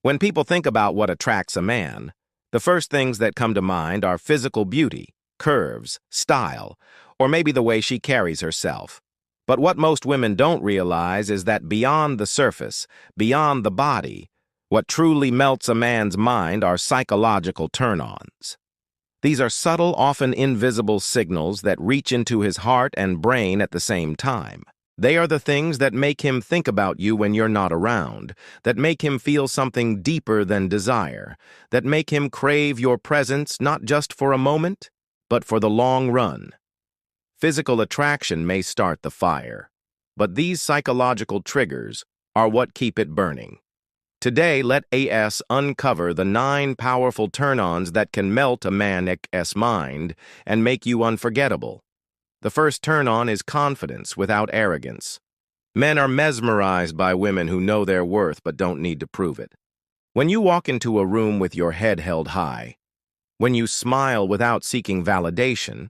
When people think about what attracts a man, the first things that come to mind are physical beauty, curves, style, or maybe the way she carries herself. But what most women don't realize is that beyond the surface, beyond the body, what truly melts a man's mind are psychological turn-ons. These are subtle, often invisible signals that reach into his heart and brain at the same time. They are the things that make him think about you when you're not around, that make him feel something deeper than desire, that make him crave your presence not just for a moment, but for the long run. Physical attraction may start the fire, but these psychological triggers are what keep it burning. Today, let us uncover the 9 powerful turn-ons that can melt a man's mind and make you unforgettable. The first turn-on is confidence without arrogance. Men are mesmerized by women who know their worth but don't need to prove it. When you walk into a room with your head held high, when you smile without seeking validation,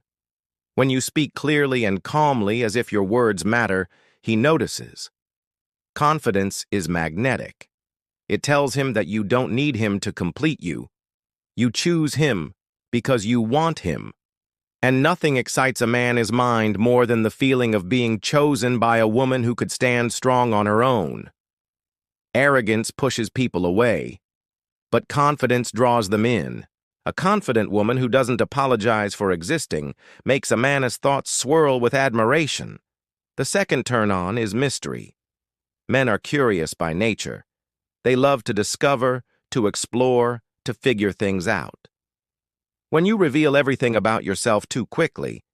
when you speak clearly and calmly as if your words matter, he notices. Confidence is magnetic. It tells him that you don't need him to complete you. You choose him because you want him. And nothing excites a man's mind more than the feeling of being chosen by a woman who could stand strong on her own. Arrogance pushes people away, but confidence draws them in. A confident woman who doesn't apologize for existing makes a man's thoughts swirl with admiration. The second turn-on is mystery. Men are curious by nature. They love to discover, to explore, to figure things out. When you reveal everything about yourself too quickly,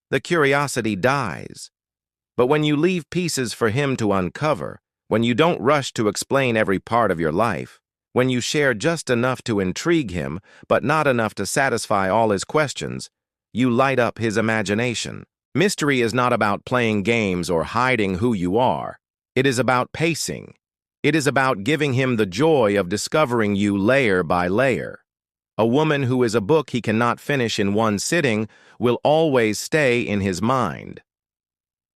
the curiosity dies. But when you leave pieces for him to uncover, when you don't rush to explain every part of your life, when you share just enough to intrigue him, but not enough to satisfy all his questions, you light up his imagination. Mystery is not about playing games or hiding who you are. It is about pacing. It is about giving him the joy of discovering you layer by layer. A woman who is a book he cannot finish in one sitting will always stay in his mind.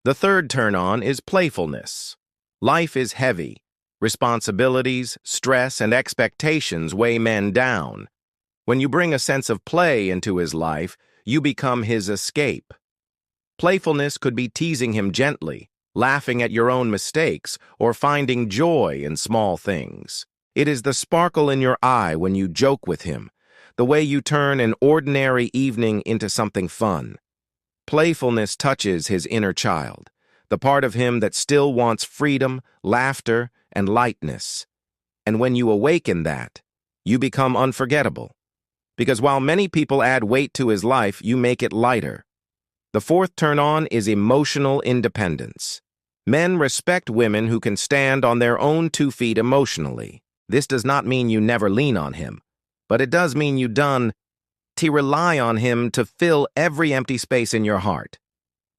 The third turn-on is playfulness. Life is heavy. Responsibilities, stress, and expectations weigh men down. When you bring a sense of play into his life, you become his escape. Playfulness could be teasing him gently, laughing at your own mistakes, or finding joy in small things. It is the sparkle in your eye when you joke with him, the way you turn an ordinary evening into something fun. Playfulness touches his inner child, the part of him that still wants freedom, laughter, and lightness. And when you awaken that, you become unforgettable. Because while many people add weight to his life, you make it lighter. The fourth turn-on is emotional independence. Men respect women who can stand on their own 2 feet emotionally. This does not mean you never lean on him, but it does mean you don't rely on him to fill every empty space in your heart.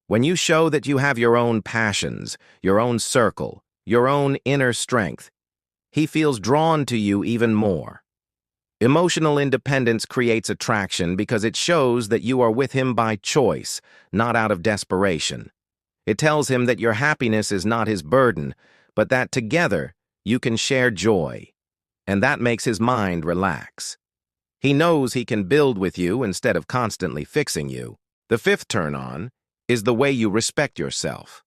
When you show that you have your own passions, your own circle, your own inner strength, he feels drawn to you even more. Emotional independence creates attraction because it shows that you are with him by choice, not out of desperation. It tells him that your happiness is not his burden, but that together you can share joy. And that makes his mind relax. He knows he can build with you instead of constantly fixing you. The fifth turn-on is the way you respect yourself.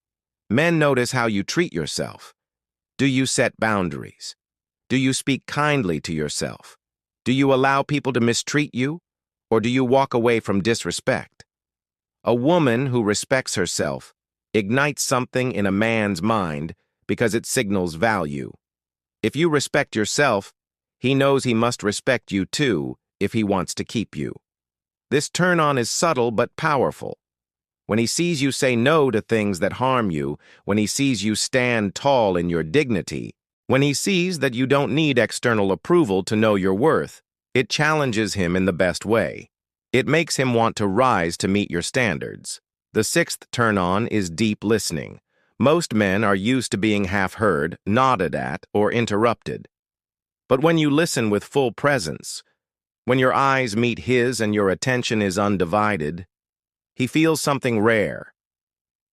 Men notice how you treat yourself. Do you set boundaries? Do you speak kindly to yourself? Do you allow people to mistreat you, or do you walk away from disrespect? A woman who respects herself ignites something in a man's mind because it signals value. If you respect yourself, he knows he must respect you too if he wants to keep you. This turn-on is subtle but powerful. When he sees you say no to things that harm you, when he sees you stand tall in your dignity, when he sees that you don't need external approval to know your worth, it challenges him in the best way. It makes him want to rise to meet your standards. The sixth turn-on is deep listening. Most men are used to being half-heard, nodded at, or interrupted. But when you listen with full presence, when your eyes meet his and your attention is undivided, he feels something rare.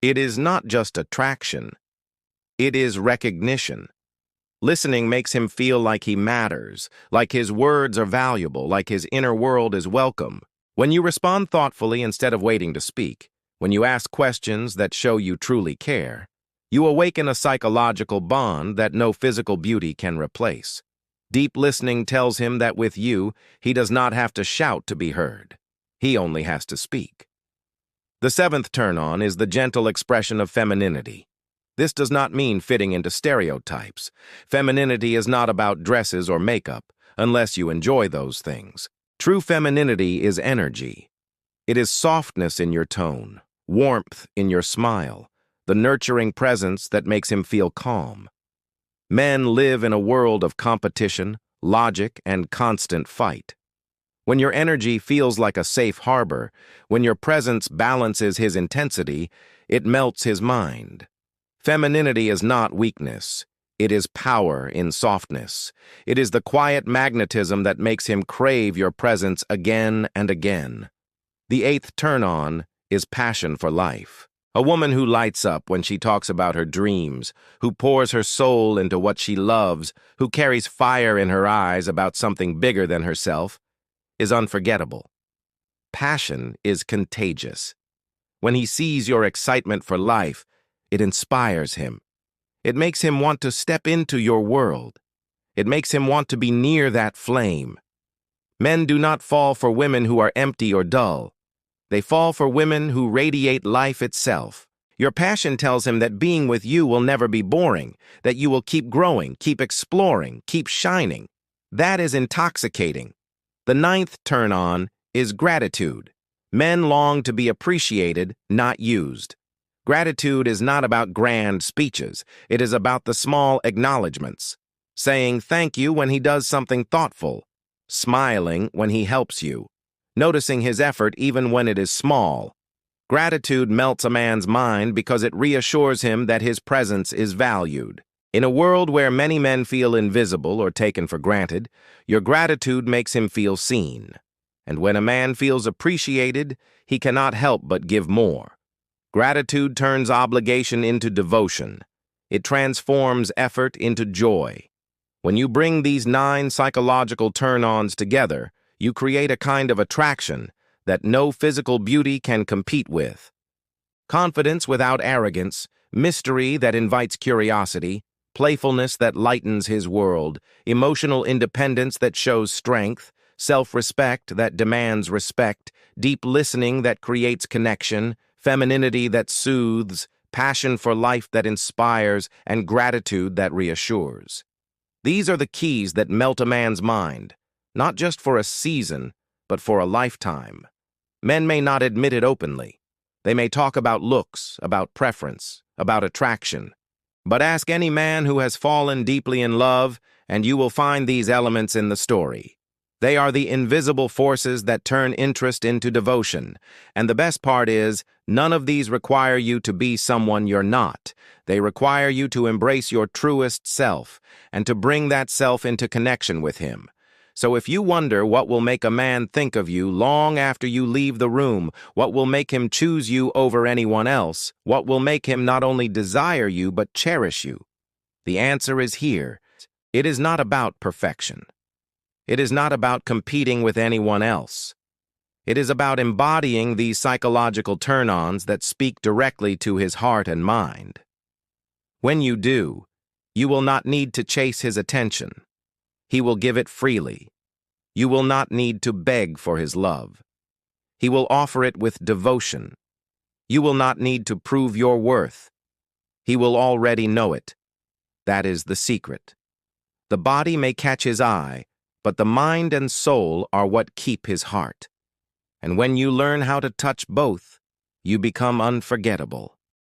It is not just attraction. It is recognition. Listening makes him feel like he matters, like his words are valuable, like his inner world is welcome. When you respond thoughtfully instead of waiting to speak, when you ask questions that show you truly care, you awaken a psychological bond that no physical beauty can replace. Deep listening tells him that with you, he does not have to shout to be heard. He only has to speak. The seventh turn-on is the gentle expression of femininity. This does not mean fitting into stereotypes. Femininity is not about dresses or makeup, unless you enjoy those things. True femininity is energy. It is softness in your tone, warmth in your smile, the nurturing presence that makes him feel calm. Men live in a world of competition, logic, and constant fight. When your energy feels like a safe harbor, when your presence balances his intensity, it melts his mind. Femininity is not weakness. It is power in softness. It is the quiet magnetism that makes him crave your presence again and again. The eighth turn-on is passion for life. A woman who lights up when she talks about her dreams, who pours her soul into what she loves, who carries fire in her eyes about something bigger than herself, is unforgettable. Passion is contagious. When he sees your excitement for life, it inspires him. It makes him want to step into your world. It makes him want to be near that flame. Men do not fall for women who are empty or dull. They fall for women who radiate life itself. Your passion tells him that being with you will never be boring, that you will keep growing, keep exploring, keep shining. That is intoxicating. The ninth turn-on is gratitude. Men long to be appreciated, not used. Gratitude is not about grand speeches. It is about the small acknowledgments. Saying thank you when he does something thoughtful. Smiling when he helps you. Noticing his effort even when it is small. Gratitude melts a man's mind because it reassures him that his presence is valued. In a world where many men feel invisible or taken for granted, your gratitude makes him feel seen. And when a man feels appreciated, he cannot help but give more. Gratitude turns obligation into devotion. It transforms effort into joy. When you bring these 9 psychological turn-ons together, you create a kind of attraction that no physical beauty can compete with. Confidence without arrogance, mystery that invites curiosity, playfulness that lightens his world, emotional independence that shows strength, self-respect that demands respect, deep listening that creates connection, femininity that soothes, passion for life that inspires, and gratitude that reassures. These are the keys that melt a man's mind, not just for a season, but for a lifetime. Men may not admit it openly. They may talk about looks, about preference, about attraction. But ask any man who has fallen deeply in love, and you will find these elements in the story. They are the invisible forces that turn interest into devotion. And the best part is, none of these require you to be someone you're not. They require you to embrace your truest self, and to bring that self into connection with him. So if you wonder what will make a man think of you long after you leave the room, what will make him choose you over anyone else, what will make him not only desire you but cherish you, the answer is here. It is not about perfection. It is not about competing with anyone else. It is about embodying these psychological turn-ons that speak directly to his heart and mind. When you do, you will not need to chase his attention. He will give it freely. You will not need to beg for his love. He will offer it with devotion. You will not need to prove your worth. He will already know it. That is the secret. The body may catch his eye, but the mind and soul are what keep his heart. And when you learn how to touch both, you become unforgettable.